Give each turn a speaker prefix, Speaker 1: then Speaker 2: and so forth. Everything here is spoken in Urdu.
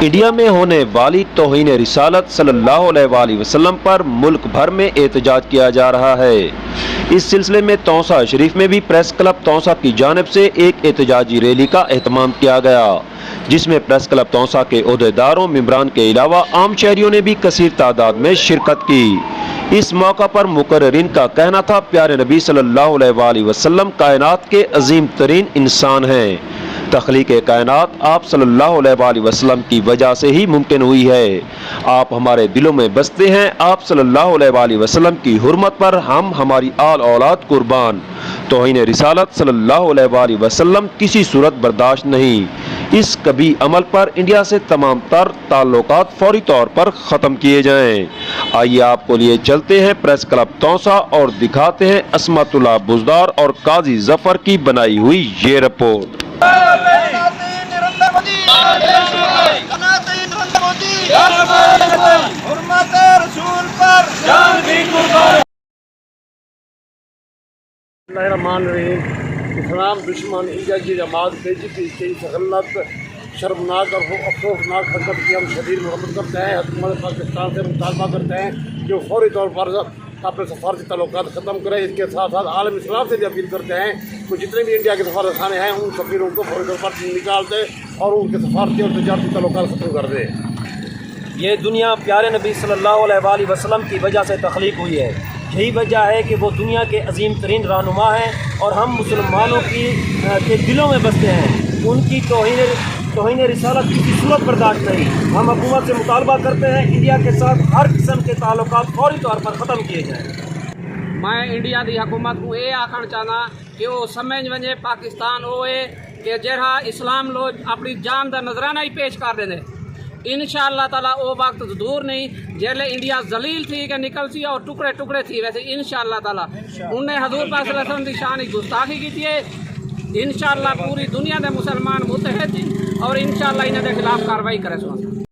Speaker 1: انڈیا میں ہونے والی توہین رسالت صلی اللہ علیہ وسلم پر ملک بھر میں احتجاج کیا جا رہا ہے۔ اس سلسلے میں تونسا شریف میں بھی پریس کلب تونسا کی جانب سے ایک احتجاجی ریلی کا اہتمام کیا گیا، جس میں پریس کلب تونسا کے عہدیداروں ممبران کے علاوہ عام شہریوں نے بھی کثیر تعداد میں شرکت کی۔ اس موقع پر مقررین کا کہنا تھا، پیارے نبی صلی اللہ علیہ وسلم کائنات کے عظیم ترین انسان ہیں۔ تخلیق کائنات آپ صلی اللہ علیہ وسلم کی وجہ سے ہی ممکن ہوئی ہے۔ آپ ہمارے دلوں میں بستے ہیں۔ آپ صلی اللہ علیہ وسلم کی حرمت پر ہم ہماری آل اولاد قربان۔ توہین رسالت صلی اللہ علیہ وسلم کسی صورت برداشت نہیں۔ اس کبھی عمل پر انڈیا سے تمام تر تعلقات فوری طور پر ختم کیے جائیں۔ آئیے آپ کو لیے چلتے ہیں پریس کلب تونسا اور دکھاتے ہیں عصمت اللہ بزدار اور قاضی ظفر کی بنائی ہوئی یہ رپورٹ۔
Speaker 2: الرحمن الرحیم۔ اسلام دشمن انڈیا کی جماعت بےزتی کی غلط شرمناک اور افسوسناک حرکت کی ہم شدید مرمت کرتے ہیں۔ حکومت پاکستان سے مطالبہ کرتے ہیں جو فوری طور پر اپنے سفارتی تعلقات ختم کریں۔ اس کے ساتھ ساتھ عالم اسلام سے بھی اپیل کرتے ہیں کہ جتنے بھی انڈیا کے سفارت خانے ہیں ان سفیروں کو فوری طور پر نکال دیں اور ان کے سفارتی اور تجارتی تعلقات ختم کر دیں۔
Speaker 3: یہ دنیا پیارے نبی صلی اللہ علیہ وسلم کی وجہ سے تخلیق ہوئی ہے۔ یہی وجہ ہے کہ وہ دنیا کے عظیم ترین رہنما ہیں اور ہم مسلمانوں کے دلوں میں بستے ہیں۔ ان کی توہین رسالت کسی صورت برداشت نہیں۔ ہم حکومت سے مطالبہ کرتے ہیں انڈیا کے ساتھ ہر قسم کے تعلقات فوری طور پر ختم کیے جائیں۔
Speaker 4: میں انڈیا کی حکومت کو یہ آخر چاہنا کہ وہ سمجھ وجے پاکستان ہوئے کہ جہاں اسلام لوگ اپنی جان کا نذرانہ ہی پیش کر دیں۔ انشاءاللہ تعالیٰ وہ وقت دور نہیں جیلے انڈیا ذلیل تھی کہ نکل سی اور ٹکڑے ٹکڑے تھی۔ ویسے انشاءاللہ تعالیٰ انہیں حضور پاک صلی اللہ علیہ وسلم کی شان کی گستاخی کی تھی۔ انشاءاللہ پوری دنیا کے مسلمان متحد تھی اور انشاءاللہ انہیں کے خلاف کارروائی کرے سو۔